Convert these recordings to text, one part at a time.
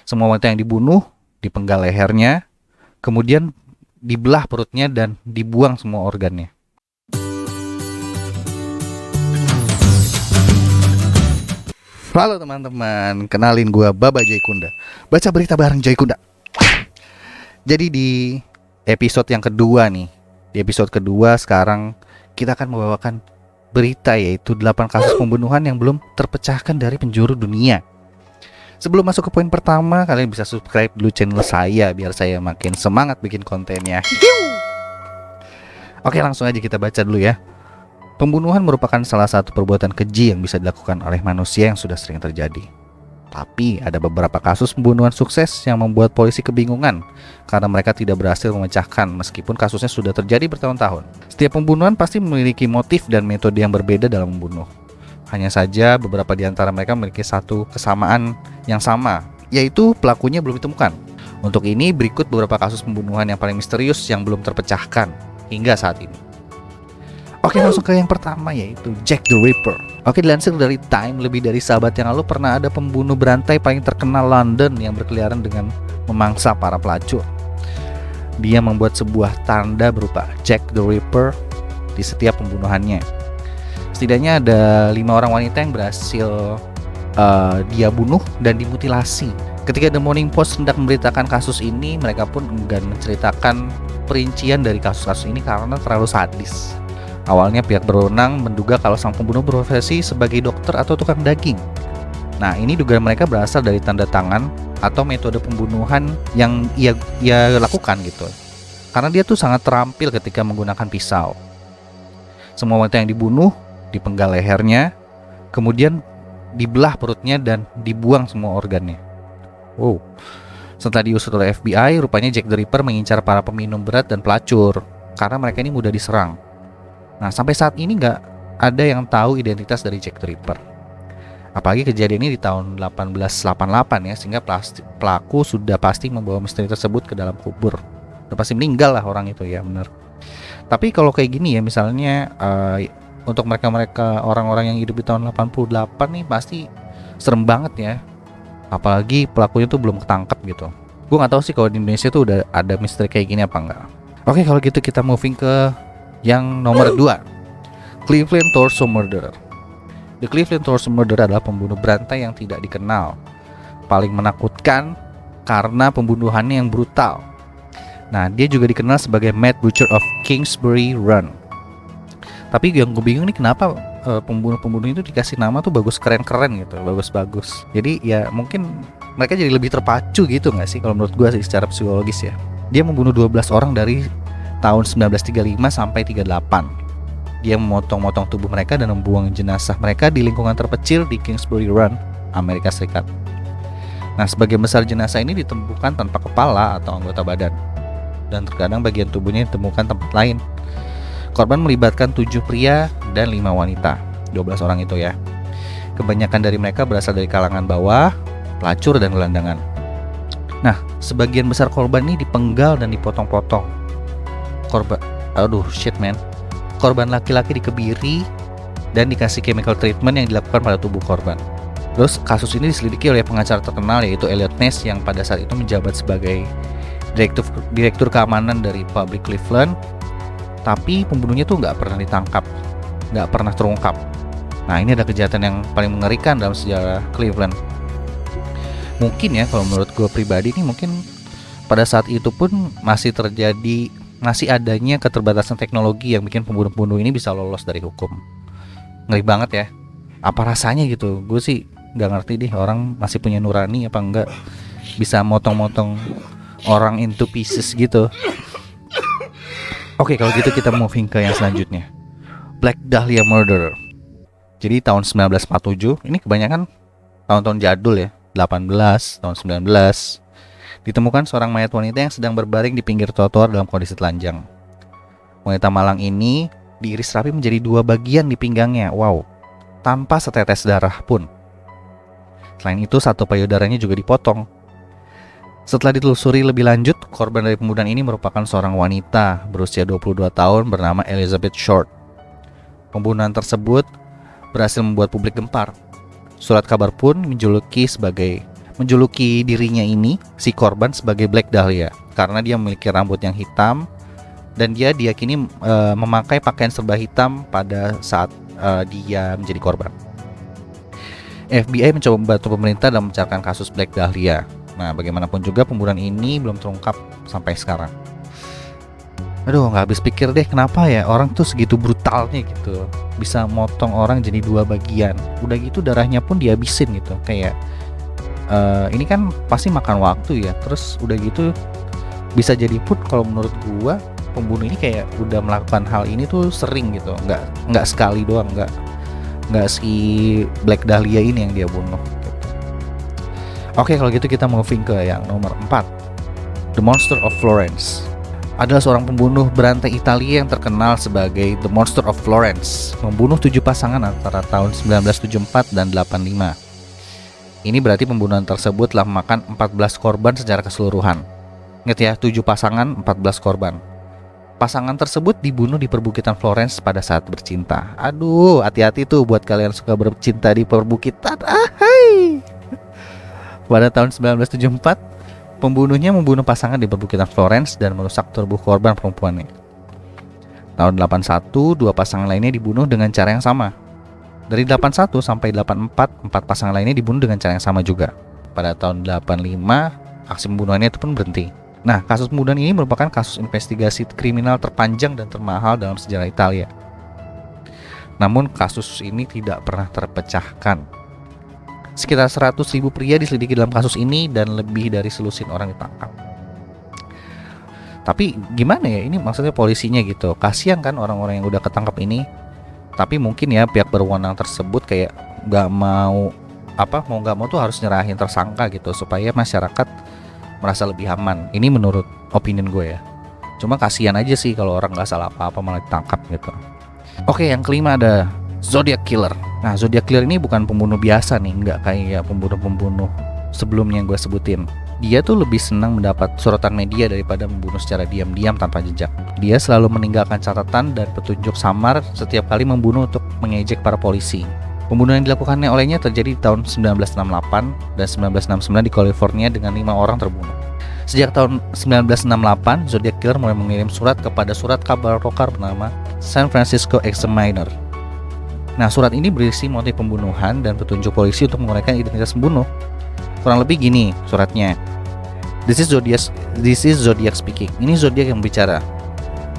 Semua wanita yang dibunuh, dipenggal lehernya, kemudian dibelah perutnya dan dibuang semua organnya. Halo teman-teman, kenalin gua Baba Joykunda. Baca berita bareng Joykunda. Jadi di episode yang kedua nih, di episode kedua sekarang kita akan membawakan berita, yaitu 8 kasus pembunuhan yang belum terpecahkan dari penjuru dunia. Sebelum masuk ke poin pertama, kalian bisa subscribe dulu channel saya biar saya makin semangat bikin kontennya. Oke, langsung aja kita baca dulu ya. Pembunuhan merupakan salah satu perbuatan keji yang bisa dilakukan oleh manusia yang sudah sering terjadi. Tapi ada beberapa kasus pembunuhan sukses yang membuat polisi kebingungan karena mereka tidak berhasil memecahkan meskipun kasusnya sudah terjadi bertahun-tahun. Setiap pembunuhan pasti memiliki motif dan metode yang berbeda dalam membunuh. Hanya saja beberapa di antara mereka memiliki satu kesamaan yang sama, yaitu pelakunya belum ditemukan. Untuk ini berikut beberapa kasus pembunuhan yang paling misterius yang belum terpecahkan hingga saat ini. Oke, langsung ke yang pertama, yaitu Jack the Ripper. Oke, dilansir dari Time, lebih dari sahabat yang lalu pernah ada pembunuh berantai paling terkenal London yang berkeliaran dengan memangsa para pelacur. Dia membuat sebuah tanda berupa Jack the Ripper di setiap pembunuhannya. Setidaknya ada 5 orang wanita yang berhasil dia bunuh dan dimutilasi. Ketika The Morning Post hendak memberitakan kasus ini, mereka pun enggan menceritakan perincian dari kasus-kasus ini karena terlalu sadis. Awalnya pihak berwenang menduga kalau sang pembunuh berprofesi sebagai dokter atau tukang daging. Nah, ini dugaan mereka berasal dari tanda tangan atau metode pembunuhan yang ia lakukan gitu. Karena dia tuh sangat terampil ketika menggunakan pisau. Semua wanita yang dibunuh, dipenggal lehernya, kemudian dibelah perutnya dan dibuang semua organnya. Wow. Setelah diusut oleh FBI, rupanya Jack the Ripper mengincar para peminum berat dan pelacur karena mereka ini mudah diserang. Nah, sampai saat ini nggak ada yang tahu identitas dari Jack the Ripper. Apalagi kejadian ini di tahun 1888 ya, sehingga pelaku sudah pasti membawa misteri tersebut ke dalam kubur. Udah pasti meninggal lah orang itu ya, bener. Tapi kalau kayak gini ya, misalnya untuk mereka-mereka orang-orang yang hidup di tahun 88 nih pasti serem banget ya. Apalagi pelakunya tuh belum ketangkep gitu. Gue nggak tahu sih kalau di Indonesia tuh udah ada misteri kayak gini apa enggak. Oke, kalau gitu kita moving ke yang nomor 2, Cleveland Torso Murder. The Cleveland Torso Murder adalah pembunuh berantai yang tidak dikenal, paling menakutkan karena pembunuhannya yang brutal. Nah, dia juga dikenal sebagai Mad Butcher of Kingsbury Run. Tapi yang gue bingung nih, kenapa pembunuh-pembunuh itu dikasih nama tuh bagus, keren-keren gitu, bagus-bagus. Jadi ya mungkin mereka jadi lebih terpacu gitu nggak sih, kalau menurut gue sih secara psikologis ya. Dia membunuh 12 orang dari tahun 1935 sampai 38. Dia memotong-motong tubuh mereka dan membuang jenazah mereka di lingkungan terpencil di Kingsbury Run, Amerika Serikat. Nah, sebagian besar jenazah ini ditemukan tanpa kepala atau anggota badan, dan terkadang bagian tubuhnya ditemukan tempat lain. Korban melibatkan 7 pria dan 5 wanita, 12 orang itu ya. Kebanyakan dari mereka berasal dari kalangan bawah, pelacur dan gelandangan. Nah, sebagian besar korban ini dipenggal dan dipotong-potong. Korban laki-laki dikebiri dan dikasih chemical treatment yang dilakukan pada tubuh korban. Terus kasus ini diselidiki oleh pengacara terkenal yaitu Elliot Ness yang pada saat itu menjabat sebagai direktur keamanan dari pabrik Cleveland. Tapi pembunuhnya tuh nggak pernah ditangkap, nggak pernah terungkap. Nah, ini ada kejahatan yang paling mengerikan dalam sejarah Cleveland. Mungkin ya, kalau menurut gue pribadi nih, mungkin pada saat itu pun masih adanya keterbatasan teknologi yang bikin pembunuh-pembunuh ini bisa lolos dari hukum. Ngeri banget ya. Apa rasanya gitu? Gue sih nggak ngerti deh, orang masih punya nurani apa enggak bisa motong-motong orang into pieces gitu. Oke, kalau gitu kita moving ke yang selanjutnya, Black Dahlia Murder. Jadi tahun 1947, ini kebanyakan tahun-tahun jadul ya, 18, tahun 19. Ditemukan seorang mayat wanita yang sedang berbaring di pinggir trotoar dalam kondisi telanjang. Wanita malang ini diiris rapi menjadi 2 bagian di pinggangnya, wow, tanpa setetes darah pun. Selain itu, satu payudaranya juga dipotong. Setelah ditelusuri lebih lanjut, korban dari pembunuhan ini merupakan seorang wanita berusia 22 tahun bernama Elizabeth Short. Pembunuhan tersebut berhasil membuat publik gempar. Surat kabar pun menjuluki sebagai menjuluki dirinya ini, si korban, sebagai Black Dahlia karena dia memiliki rambut yang hitam dan dia diyakini memakai pakaian serba hitam pada saat dia menjadi korban. FBI mencoba membantu pemerintah dalam mencairkan kasus Black Dahlia. Nah, bagaimanapun juga pembunuhan ini belum terungkap sampai sekarang. Aduh, nggak habis pikir deh kenapa ya orang tuh segitu brutalnya gitu, bisa motong orang jadi 2 bagian. Udah gitu darahnya pun dihabisin gitu. Kayak ini kan pasti makan waktu ya. Terus udah gitu bisa jadi pun kalau menurut gua pembunuh ini kayak udah melakukan hal ini tuh sering gitu, nggak sekali doang, nggak si Black Dahlia ini yang dia bunuh gitu. Oke, kalau gitu kita moving ke yang nomor 4, The Monster of Florence. Adalah seorang pembunuh berantai Italia yang terkenal sebagai The Monster of Florence, membunuh 7 pasangan antara tahun 1974 dan 85. Ini berarti pembunuhan tersebut telah memakan 14 korban secara keseluruhan. Ingat ya, 7 pasangan, 14 korban. Pasangan tersebut dibunuh di perbukitan Florence pada saat bercinta. Aduh, hati-hati tuh buat kalian suka bercinta di perbukitan. Ahai. Pada tahun 1974, pembunuhnya membunuh pasangan di perbukitan Florence dan merusak tubuh korban perempuannya. Tahun 81, 2 pasangan lainnya dibunuh dengan cara yang sama. Dari 81 sampai 84, 4 pasangan lainnya dibunuh dengan cara yang sama juga. Pada tahun 85, aksi pembunuhannya itu pun berhenti. Nah, kasus pembunuhan ini merupakan kasus investigasi kriminal terpanjang dan termahal dalam sejarah Italia. Namun, kasus ini tidak pernah terpecahkan. Sekitar 100.000 pria diselidiki dalam kasus ini dan lebih dari selusin orang ditangkap. Tapi gimana ya, ini maksudnya polisinya gitu. Kasian kan orang-orang yang udah ketangkap ini. Tapi mungkin ya pihak berwenang tersebut kayak nggak mau nggak mau tuh harus nyerahin tersangka gitu supaya masyarakat merasa lebih aman. Ini menurut opinion gue ya. Cuma kasihan aja sih kalau orang nggak salah apa-apa malah ditangkap gitu. Oke, yang kelima ada Zodiac Killer. Nah, Zodiac Killer ini bukan pembunuh biasa nih, nggak kayak pembunuh-pembunuh sebelumnya yang gue sebutin. Dia tuh lebih senang mendapat sorotan media daripada membunuh secara diam-diam tanpa jejak. Dia selalu meninggalkan catatan dan petunjuk samar setiap kali membunuh untuk mengejek para polisi. Pembunuhan yang dilakukannya olehnya terjadi di tahun 1968 dan 1969 di California dengan 5 orang terbunuh. Sejak tahun 1968, Zodiac Killer mulai mengirim surat kepada surat kabar rokar bernama San Francisco Examiner. Nah, surat ini berisi motif pembunuhan dan petunjuk polisi untuk menguraikan identitas pembunuh. Kurang lebih gini suratnya. This is Zodiac speaking. Ini Zodiac yang bicara.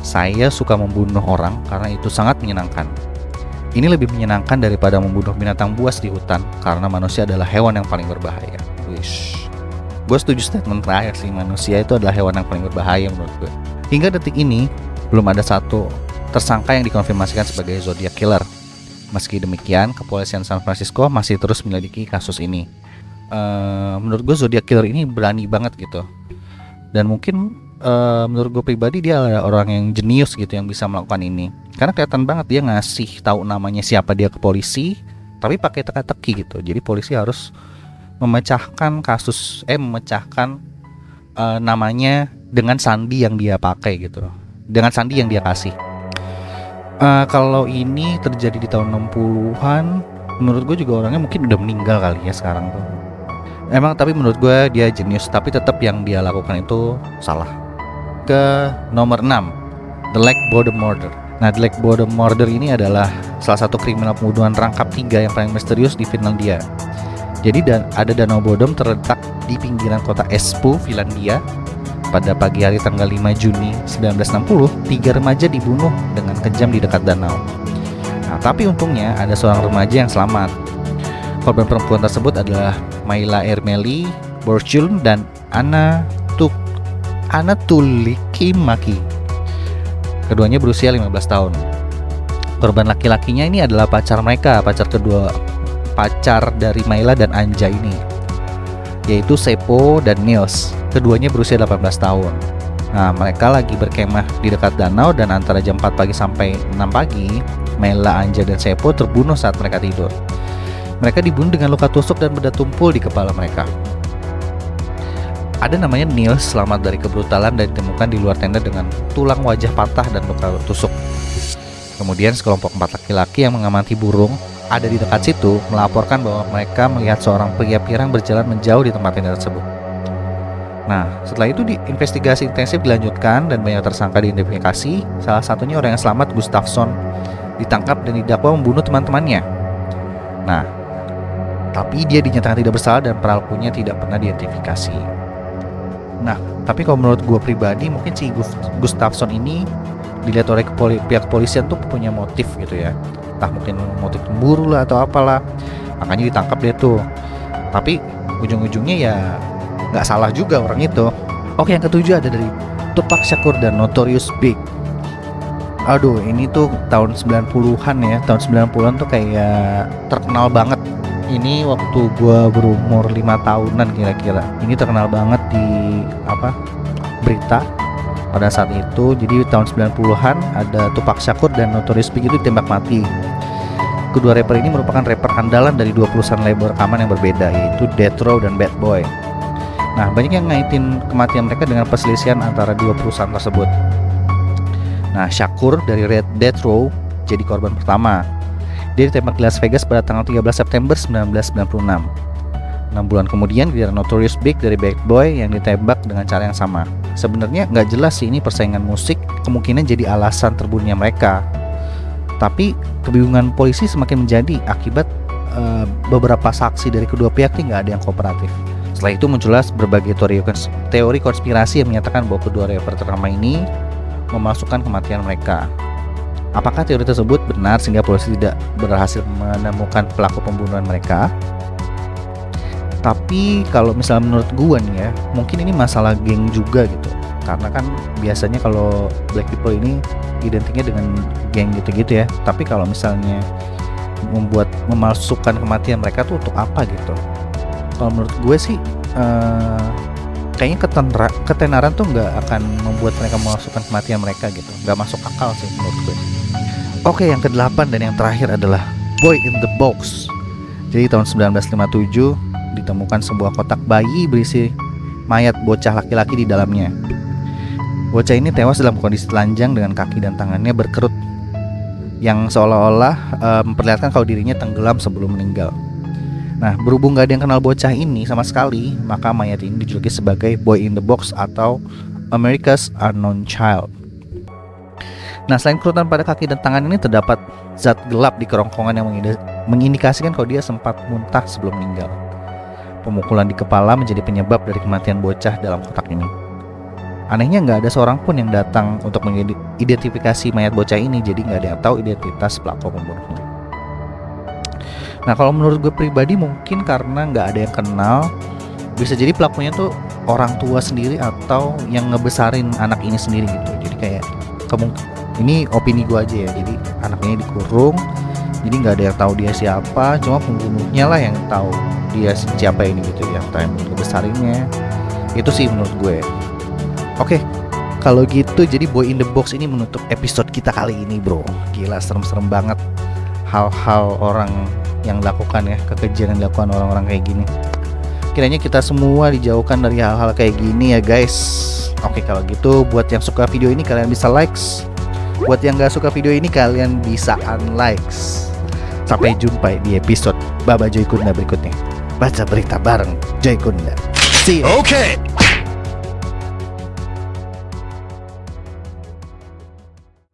Saya suka membunuh orang karena itu sangat menyenangkan. Ini lebih menyenangkan daripada membunuh binatang buas di hutan karena manusia adalah hewan yang paling berbahaya. Wish. Gue setuju statement terakhir sih, manusia itu adalah hewan yang paling berbahaya menurut gue. Hingga detik ini belum ada satu tersangka yang dikonfirmasikan sebagai Zodiac Killer. Meski demikian, kepolisian San Francisco masih terus menyelidiki kasus ini. Menurut gue Zodiac Killer ini berani banget gitu. Dan mungkin menurut gue pribadi dia adalah orang yang jenius gitu yang bisa melakukan ini. Karena kelihatan banget dia ngasih tahu namanya siapa dia ke polisi, tapi pakai teka-teki gitu. Jadi polisi harus memecahkan namanya dengan sandi yang dia pakai gitu, dengan sandi yang dia kasih. Kalau ini terjadi di tahun 60-an, menurut gue juga orangnya mungkin udah meninggal kali ya sekarang tuh. Emang tapi menurut gue dia jenius, tapi tetap yang dia lakukan itu salah. Ke nomor 6, The Lake Bottom Murder. Nah, The Lake Bottom Murder ini adalah salah satu kriminal pembunuhan rangkap 3 yang paling misterius di Finlandia. Jadi ada danau Bodom terletak di pinggiran kota Espoo, Finlandia. Pada pagi hari tanggal 5 Juni 1960, 3 remaja dibunuh dengan kejam di dekat danau. Nah, tapi untungnya ada seorang remaja yang selamat. Korban perempuan tersebut adalah Maila Ermeli Borchulm dan Anna Tulikimaki. Keduanya berusia 15 tahun. Korban laki-lakinya ini adalah pacar dari Maila dan Anja ini, yaitu Seppo dan Niels. Keduanya berusia 18 tahun. Nah, mereka lagi berkemah di dekat danau dan antara jam 4 pagi sampai 6 pagi, Maila, Anja, dan Seppo terbunuh saat mereka tidur. Mereka dibunuh dengan luka tusuk dan benda tumpul di kepala mereka. Ada namanya Niels selamat dari kebrutalan dan ditemukan di luar tenda dengan tulang wajah patah dan luka tusuk. Kemudian sekelompok 4 laki-laki yang mengamati burung ada di dekat situ melaporkan bahwa mereka melihat seorang pria pirang berjalan menjauh di tempat yang tersebut. Nah, setelah itu investigasi intensif dilanjutkan dan banyak tersangka diidentifikasi. Salah satunya orang yang selamat, Gustafsson, ditangkap dan didakwa membunuh teman-temannya. Nah, tapi dia dinyatakan tidak bersalah dan pelakunya tidak pernah diidentifikasi. Nah, tapi kalau menurut gue pribadi, mungkin si Gustafsson ini dilihat oleh pihak kepolisian tuh punya motif gitu ya. Entah mungkin motif cemburu lah atau apalah, makanya ditangkap dia tuh. Tapi ujung-ujungnya ya nggak salah juga orang itu. Oke, yang ketujuh ada dari Tupac Shakur dan Notorious Big. Aduh, ini tuh tahun 90-an ya. Tahun 90-an tuh kayak terkenal banget. Ini waktu gua berumur 5 tahunan kira-kira. Ini terkenal banget di berita pada saat itu. Jadi tahun 90-an ada Tupac Shakur dan Notorious Big itu ditembak mati. Kedua rapper ini merupakan rapper andalan dari dua perusahaan label rekaman yang berbeda, yaitu Death Row dan Bad Boy. Nah, banyak yang ngaitin kematian mereka dengan perselisihan antara dua perusahaan tersebut. Nah, Shakur dari Death Row jadi korban pertama. Dia ditembak di Las Vegas pada tanggal 13 September 1996. 6 bulan kemudian giliran Notorious Big dari Bad Boy yang ditembak dengan cara yang sama. Sebenarnya nggak jelas sih ini persaingan musik kemungkinan jadi alasan terbunuhnya mereka. Tapi kebingungan polisi semakin menjadi akibat beberapa saksi dari kedua pihak ini nggak ada yang kooperatif. Setelah itu muncullah berbagai teori konspirasi yang menyatakan bahwa kedua rapper ternama ini memasukkan kematian mereka. Apakah teori tersebut benar sehingga polisi tidak berhasil menemukan pelaku pembunuhan mereka? Tapi kalau misalnya menurut gua nih ya, mungkin ini masalah geng juga gitu. Karena kan biasanya kalau black people ini identiknya dengan geng gitu-gitu ya. Tapi kalau misalnya memasukkan kematian mereka tuh untuk apa gitu? Kalau menurut gue sih kayaknya ketenaran tuh nggak akan membuat mereka memasukkan kematian mereka gitu. Nggak masuk akal sih menurut gue. Oke, yang ke-8 dan yang terakhir adalah Boy in the Box. Jadi tahun 1957 ditemukan sebuah kotak bayi berisi mayat bocah laki-laki di dalamnya. Bocah ini tewas dalam kondisi telanjang dengan kaki dan tangannya berkerut, yang seolah-olah memperlihatkan kalau dirinya tenggelam sebelum meninggal. Nah, berhubung gak ada yang kenal bocah ini sama sekali, maka mayat ini dijuluki sebagai Boy in the Box atau America's Unknown Child. Nah, selain kerutan pada kaki dan tangan ini, terdapat zat gelap di kerongkongan yang mengindikasikan kalau dia sempat muntah sebelum meninggal. Pemukulan di kepala menjadi penyebab dari kematian bocah dalam kotak ini. Anehnya nggak ada seorang pun yang datang untuk mengidentifikasi mayat bocah ini, jadi nggak ada yang tahu identitas pelaku pembunuhnya. Nah, kalau menurut gue pribadi mungkin karena nggak ada yang kenal, bisa jadi pelakunya tuh orang tua sendiri atau yang ngebesarin anak ini sendiri gitu. Jadi kayak ini opini gue aja ya. Jadi anaknya dikurung, jadi nggak ada yang tahu dia siapa, cuma pembunuhnya lah yang tahu dia siapa ini gitu, yang time ngebesarinnya. Itu sih menurut gue. Oke, kalau gitu jadi Boy in the Box ini menutup episode kita kali ini, bro. Gila, serem-serem banget hal-hal orang yang dilakukan ya, kekejian yang dilakukan orang-orang kayak gini. Kiranya kita semua dijauhkan dari hal-hal kayak gini ya guys. Oke, kalau gitu buat yang suka video ini kalian bisa likes. Buat yang gak suka video ini kalian bisa unlikes. Sampai jumpa di episode Baba Joy Kunda berikutnya. Baca berita bareng Joy Kunda. See you. Okay.